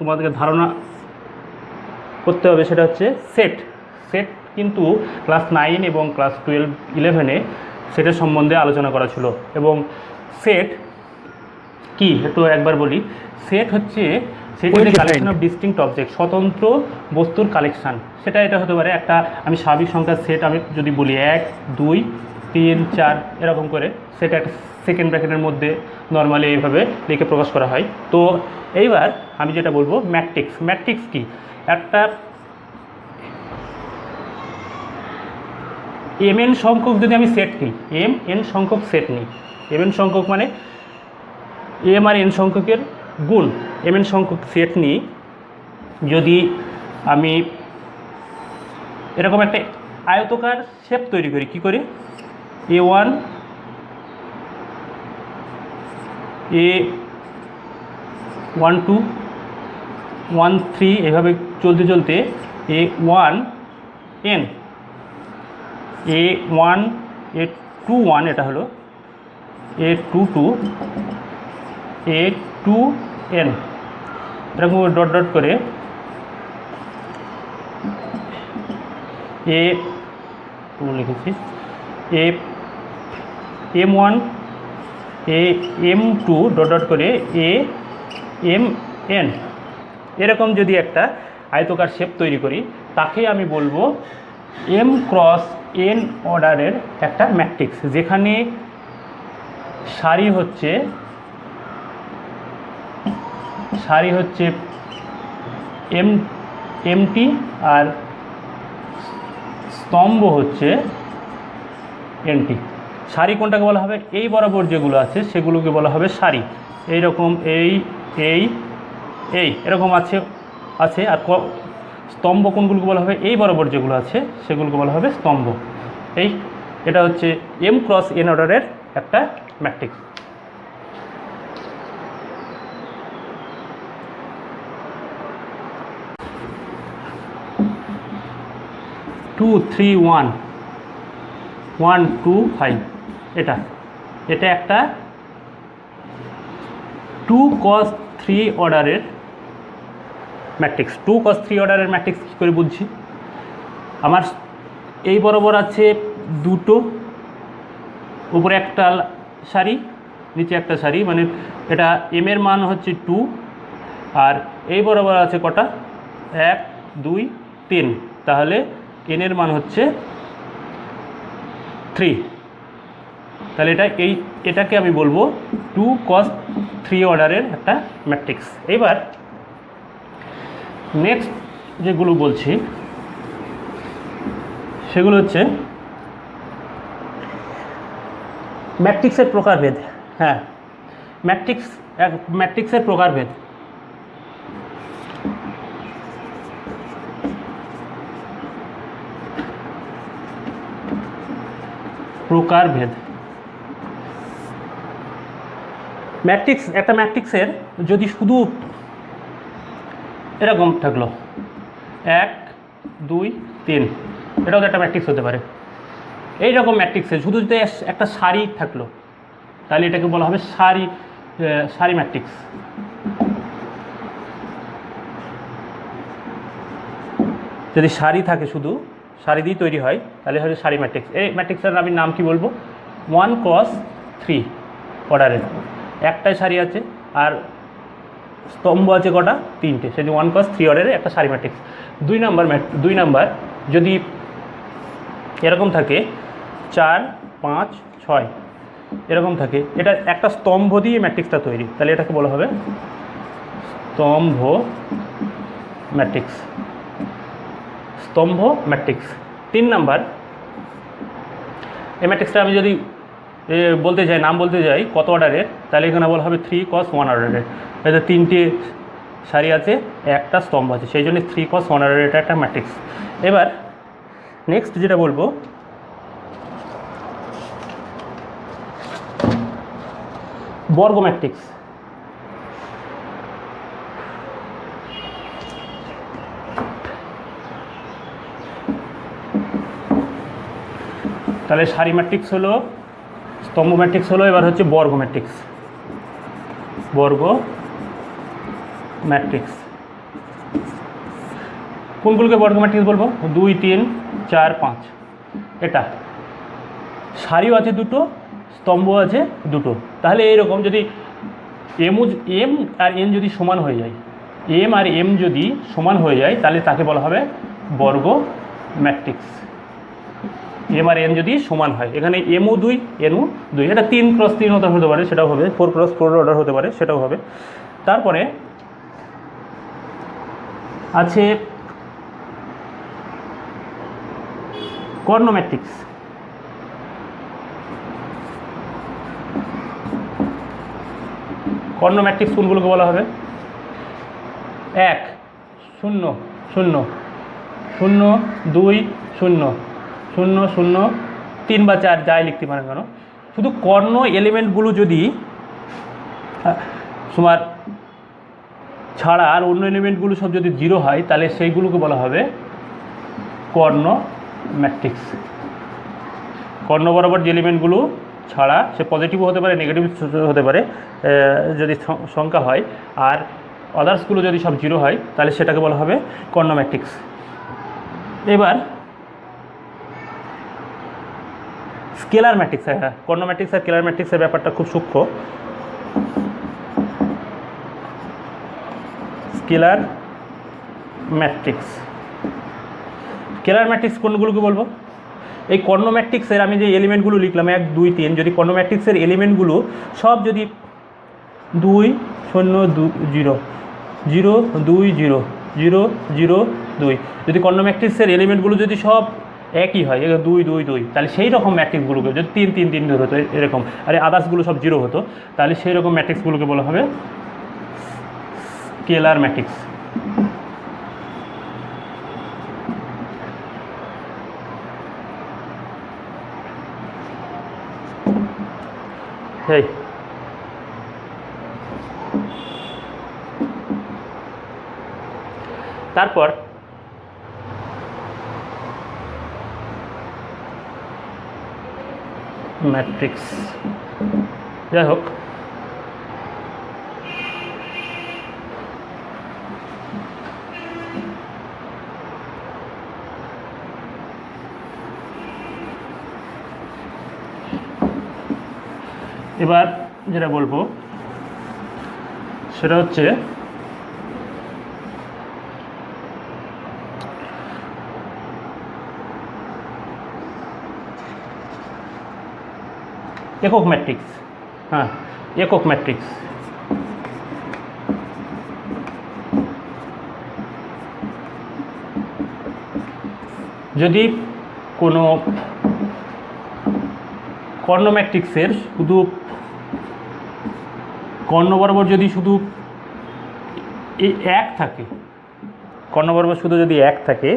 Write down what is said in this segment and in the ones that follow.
তোমাদেরকে ধারণা করতে হবে সেটা হচ্ছে সেট। সেট কিন্তু ক্লাস 9 এবং ক্লাস 11 সেটের সম্বন্ধে আলোচনা করা ছিল। এবং সেট কি একটু একবার বলি। সেট হচ্ছে কালেকশন অফ ডিস্টিংক্ট অবজেক্ট, স্বতন্ত্র বস্তুর কালেকশান। সেটা এটা হতে পারে একটা, আমি স্বাভাবিক সংখ্যার সেট আমি যদি বলি 1 2 3 4 এরকম করে, সেটা একটা সেকেন্ড ব্র্যাকেটের মধ্যে নর্মালি এইভাবে লিখে প্রকাশ করা হয়। তো এইবার আমি যেটা বলবো ম্যাট্রিক্স। ম্যাট্রিক্স কি? একটা mn সংখ্যক যদি আমি সেট নিই, mn সংখ্যক সেট নিই, mn সংখ্যক মানে m আর n সংখ্যকের গুণ, mn সংখ্যক সেট নিই, যদি আমি এরকম একটা আয়তকার শেপ তৈরি করি, কি করে a1 a1 2 1 3 এভাবে চলতে চলতে a1 n a1 a2 1 এটা হলো a2 2 a2 n এরকম ডট ডট করে a2 লিখেছি, m1 m2 ডট ডট করে mn এরকম যদি একটা আয়তকার শেপ তৈরি করি, তাকে আমি বলবো m ক্রস n অর্ডারের একটা ম্যাট্রিক্স, যেখানে সারি হচ্ছে mটি আর স্তম্ভ হচ্ছে nটি। সারি কোনটাকে বলা হবে? এই বরাবর যেগুলো আছে সেগুলোকে বলা হবে সারি। এইরকম এই এরকম আছে আর স্তম্ভ কোনগুলোকে বলা হবে? এই বরাবর যেগুলো আছে সেগুলোকে বলা হবে স্তম্ভ। এটা হচ্ছে m ক্রস n অর্ডারের একটা ম্যাট্রিক্স। টু থ্রি ওয়ান 1 2 5 এটা একটা 2 cos 3 অর্ডারের ম্যাট্রিক্স। 2 cos 3 অর্ডারের ম্যাট্রিক্স কী করে বুঝছি? আমার এই বরাবর আছে দুটো, উপরে একটা সারি নিচে একটা সারি, মানে এটা m এর মান হচ্ছে 2, আর এই বরাবর আছে কটা? 1 2 3, তাহলে n এর মান হচ্ছে 3। তাহলে এটাকে আমি বলবো 2 cos 3 অর্ডারের একটা ম্যাট্রিক্স। এবার নেক্সট যেগুলো বলছি সেগুলো হচ্ছে ম্যাট্রিক্সের প্রকারভেদ। হ্যাঁ, ম্যাট্রিক্সের প্রকারভেদ। একটা ম্যাট্রিক্সের যদি শুধু এরকম থাকলো 1 2 3, এটাও তো একটা ম্যাট্রিক্স হতে পারে। এইরকম ম্যাট্রিক্সে শুধু যদি একটা সারি থাকলো, তাহলে এটাকে বলা হবে সারি ম্যাট্রিক্স। যদি সারি থাকে, শুধু সারি দিয়ে তৈরি হয়, তাহলে হবে সারি ম্যাট্রিক্স। এই ম্যাট্রিক্সের আমি নাম কি বলবো? 1 cos 3 অর্ডারের একটাই সারি আছে, আর স্তম্ভ আছে কটা? 3টে। সেটি 1 cos 3 অর্ডারের একটা সারি ম্যাট্রিক্স। 2 নাম্বার যদি এরকম থাকে 4 5 6 এরকম থাকে, এটা একটা স্তম্ভ দিয়ে ম্যাট্রিক্সটা তৈরি, তাহলে এটাকে বলা হবে স্তম্ভ ম্যাট্রিক্স। 3 নাম্বার, এই ম্যাট্রিক্সটা আমি যদি নাম বলতে যাই কত অর্ডারের, তাহলে এখানে বলা হবে 3 cos 1 অর্ডারের। এতে 3টে সারি আছে, একটা স্তম্ভ আছে, সেই জন্য 3 cos 1 অর্ডারের এটা একটা ম্যাট্রিক্স। এবার নেক্সট যেটা বলবো বর্গ ম্যাট্রিক্স। তাহলে সারি ম্যাট্রিক্স হলো, স্তম্ভ ম্যাট্রিক্স হলো, এবার হচ্ছে বর্গ ম্যাট্রিক্স। কোনগুলোকে বর্গ ম্যাট্রিক্স বলবো? 2 3 4 5। এটা সারিও আছে দুটো, স্তম্ভ আছে দুটো। তাহলে এইরকম যদি এম আর এন যদি সমান হয়ে যায়, এম আর এম যদি সমান হয়ে যায়, তাহলে তাকে বলা হবে বর্গ ম্যাট্রিক্স। এম আর এন যদি সমান হয়, এখানে এমও 2 এনও 2, এটা 3 × 3 অর্ডার হতে পারে, সেটাও হবে। 4 × 4 অর্ডার হতে পারে, সেটাও হবে। তারপরে আছে কর্ণ ম্যাট্রিক্স। কর্ণ ম্যাট্রিক্স কোনগুলোকে বলা হবে? 1 0 0 0 2 0 0 0 3 বা 4 যাই লিখতে পারেন কেন, শুধু কর্ণ এলিমেন্টগুলো যদি তোমার ছাড়া আর অন্য এলিমেন্টগুলো সব যদি 0 হয়, তাহলে সেইগুলোকে বলা হবে কর্ণ ম্যাট্রিক্স। কর্ণ বরাবর যে এলিমেন্টগুলো ছাড়া, সে পজিটিভও হতে পারে, নেগেটিভ হতে পারে যদি সংখ্যা হয়, আর আদার্সগুলো যদি সব 0 হয়, তাহলে সেটাকে বলা হবে কর্ণ ম্যাট্রিক্স। এবার স্কেলার ম্যাট্রিক্স। হ্যাঁ, কর্ণ ম্যাট্রিক্স আর স্কেলার ম্যাট্রিক্সের ব্যাপারটা খুব সূক্ষ্ম। স্কেলার ম্যাট্রিক্স, স্কেলার ম্যাট্রিক্স কোনগুলোকে বলবো? এই কর্ণ ম্যাট্রিক্সের আমি যে এলিমেন্টগুলো লিখলাম 1 2 3, যদি কর্ণ ম্যাট্রিক্সের এলিমেন্টগুলো সব যদি 2 0 2 0 0 2 0 0 0 2, যদি কর্ণ ম্যাট্রিক্সের এলিমেন্টগুলো যদি সব একই হয়, 2 2 2, তাহলে সেই রকম ম্যাট্রিক্সগুলোকে, যদি 3 3 3 ধরে হতো এরকম, আর আদার্সগুলো সব 0 হতো, তাহলে সেই রকম ম্যাট্রিক্সগুলোকে বলা হবে স্কেলার ম্যাট্রিক্স। হেই, তারপর ম্যাট্রিক্স, যাই হোক, এবার যেটা বলবো সেটা হচ্ছে একক ম্যাট্রিক্স। হ্যাঁ, একক ম্যাট্রিক্স। যদি কোনো কর্ণ ম্যাট্রিক্সের শুধু কর্ণ বরাবর যদি শুধু এই 1 থাকে, কর্ণ বরাবর শুধু যদি 1 থাকে,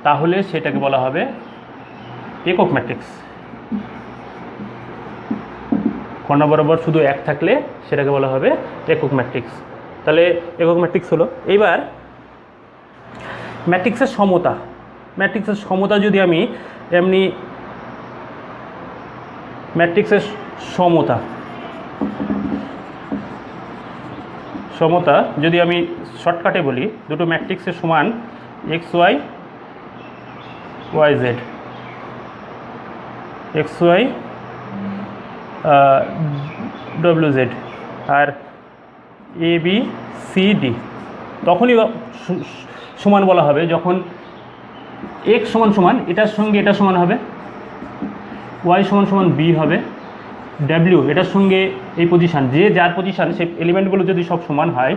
তাহলে সেটাকে বলা হবে একক ম্যাট্রিক্স। কর্ণ বরাবর শুধু 1 থাকলে সেটাকে বলা হবে একক ম্যাট্রিক্স। তাহলে একক ম্যাট্রিক্স হলো। এইবার ম্যাট্রিক্সের সমতা। ম্যাট্রিক্সের সমতা যদি আমি এমনি ম্যাট্রিক্সের সমতা যদি আমি শর্টকাটে বলি, দুটো ম্যাট্রিক্সের সমান X Y Y Z, X Y W Z, আর এ বি সি ডি, তখনই সমান বলা হবে যখন এক্স সমান সমান এটার সঙ্গে এটা সমান হবে, ওয়াই সমান সমান বি হবে, ডাব্লিউ এটার সঙ্গে এই পজিশান, যে যার পজিশান সেই এলিমেন্টগুলো যদি সব সমান হয়,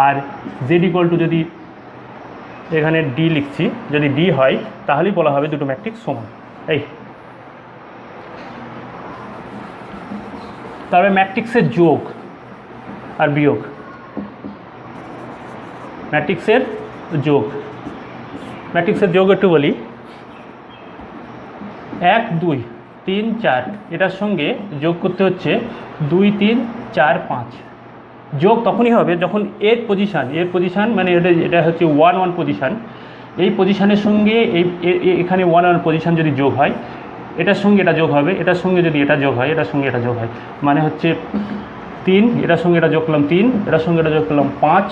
আর জেড ইকুয়াল টু যদি এখানে ডি লিখছি, যদি ডি হয়, তাহলেই বলা হবে দুটো ম্যাট্রিক্স সমান। এই তারপরে ম্যাট্রিক্সের যোগ আর বিয়োগ। ম্যাট্রিক্সের যোগ একটু বলি। 1 2 3 4 এটার সঙ্গে যোগ করতে হচ্ছে 2 3 4 5। যোগ তখনই হবে যখন এর পজিশান মানে এটা হচ্ছে 1 1 পজিশান, এই পজিশানের সঙ্গে এখানে 1 1 পজিশান যদি যোগ হয়, এটার সঙ্গে এটা যোগ হবে, এটার সঙ্গে যদি এটা যোগ হয়, এটার সঙ্গে এটা যোগ হয়, মানে হচ্ছে 3, এটার সঙ্গে এটা যোগ করলাম 3, এটার সঙ্গে এটা যোগ করলাম 5,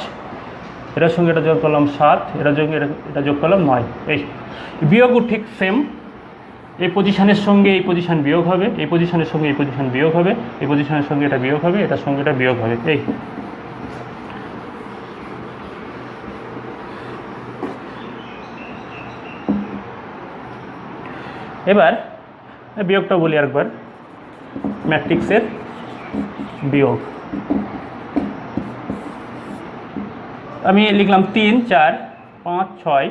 এটার সঙ্গে এটা যোগ করলাম 7, এটার সঙ্গে এটা যোগ করলাম 9। এই বিয়োগও ঠিক সেম, এই পজিশানের সঙ্গে এই পজিশান বিয়োগ হবে, এই পজিশানের সঙ্গে এই পজিশান বিয়োগ হবে, এই পজিশানের সঙ্গে এটা বিয়োগ হবে, এটার সঙ্গে এটা বিয়োগ হবে। এই এবার বিয়োগটা বলি আরেকবার, ম্যাট্রিক্সের বিয়োগ আমি লিখলাম 3 4 5 6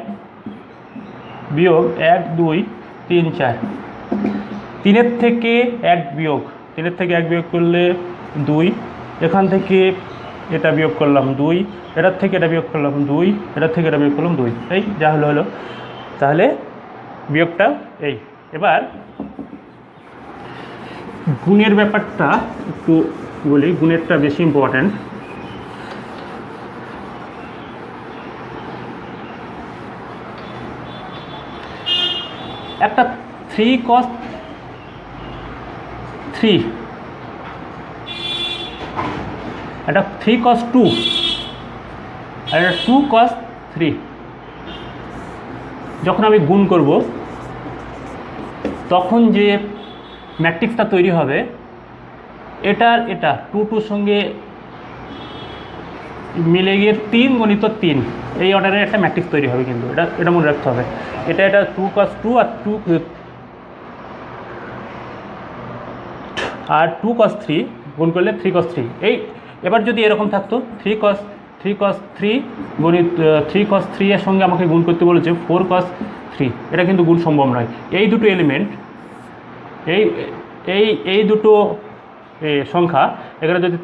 বিয়োগ 1 2 3 4। 3-এর থেকে 1 বিয়োগ, 3-এর থেকে 1 বিয়োগ করলে 2, এখান থেকে এটা বিয়োগ করলাম 2, এটার থেকে এটা বিয়োগ করলাম 2, এটার থেকে এটা বিয়োগ করলাম 2। এই যা হলো হলো, তাহলে বিয়োগটা এই। এবার গুণের ব্যাপারটা একটু বলি, গুণেরটা বেশি ইম্পর্ট্যান্ট। একটা 3 cos 3, একটা 3 cos 2 আর একটা 2 cos 3 যখন আমি গুণ করব তখন যে ম্যাট্রিক্সটা তৈরি হবে, এটার এটা 2 2 সঙ্গে মিলে গিয়ে 3 × 3 এই অর্ডারে একটা ম্যাট্রিক্স তৈরি হবে। কিন্তু এটা মনে রাখতে হবে, এটা 2 cos 2 আর 2 cos 3 গুণ করলে 3 cos 3। এই এবার যদি এরকম থাকতো 3 cos 3 গণিত 3 cos 3 এর সঙ্গে আমাকে গুণ করতে বলেছে 4 cos 3, এটা কিন্তু গুণ সম্ভব নয়। এই দুটো এলিমেন্ট, এই দুটো সংখ্যা, এখানে যদি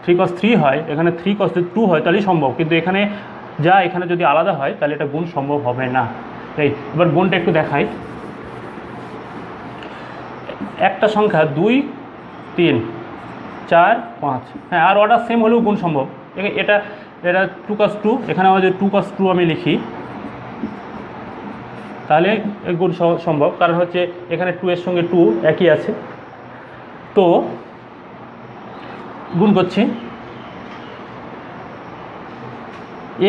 3 cos 3 হয়, এখানে 3 cos 2 হয়, তাহলেই সম্ভব। কিন্তু এখানে এখানে যদি আলাদা হয় তাহলে এটা গুণ সম্ভব হবে না। এবার গুণটা একটু দেখাই। একটা সংখ্যা 2 3 4 5, হ্যাঁ, আর অর্ডার সেম হলেও গুণ সম্ভব। এটা 2 cos 2, এখানে আমার যদি 2 cos 2 আমি লিখি তাহলে গুণ সম্ভব, কারণ হচ্ছে এখানে 2 এর সঙ্গে 2 একই আছে। তো গুণ করছি,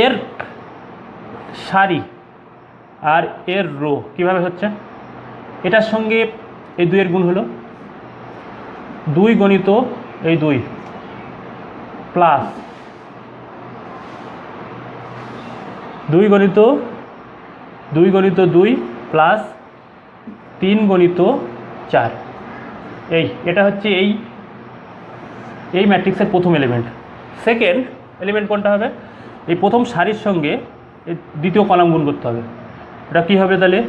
এর সারি আর এর রো কীভাবে হচ্ছে, এটার সঙ্গে এই 2 এর গুণ হলো 2 গণিত এই 2 প্লাস 2 গণিত 2 প্লাস 3 গণিত 4। এটা হচ্ছে এই ম্যাট্রিক্সের প্রথম এলিমেন্ট। সেকেন্ড এলিমেন্ট কোনটা হবে, এই প্রথম সারির সঙ্গে এই দ্বিতীয় কলাম গুণ করতে হবে। এটা কী হবে তাহলে,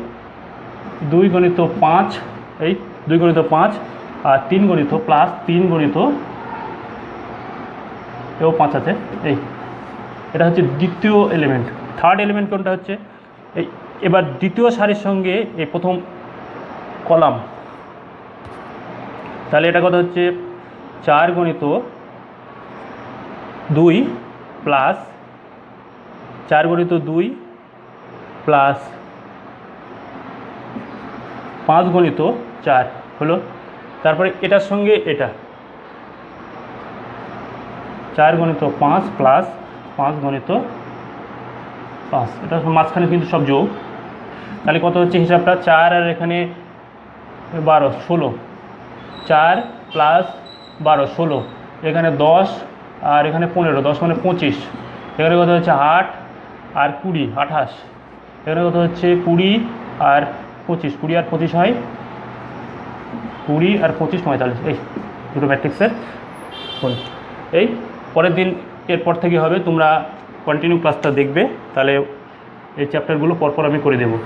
2 গণিত 5, এই 2 গণিত 5 আর 3 গণিত প্লাস 3 গণিত এও 5 আছে। এটা হচ্ছে দ্বিতীয় এলিমেন্ট। থার্ড এলিমেন্ট কোনটা হচ্ছে, এবার দ্বিতীয় সারির সঙ্গে এই প্রথম কলাম, তাহলে এটা কত হচ্ছে 4 গণিত 2 প্লাস 4 গণিত 2 প্লাস 5 গণিত 4 হলো। তারপরে এটার সঙ্গে এটা 4 গণিত 5 প্লাস 5 গণিত 5, এটা মাঝখানে কিন্তু সব যোগ। তাহলে কত হচ্ছে হিসাবটা, 4 আর এখানে 12 16, 4 প্লাস 12 16, এখানে 10 আর এখানে 15, 10 মানে 25, এখানে কত হচ্ছে 8 আর 20 28, এখানে কত হচ্ছে 20 আর 25, 20 আর 25 হয় 20 আর 25 45। এই দুটো ম্যাট্রিক্সের গুণ। এই পরের দিন এরপর থেকে হবে, তোমরা কন্টিনিউ ক্লাসটা দেখবে, তাহলে এই চ্যাপ্টারগুলো পরপর আমি করে দেবো।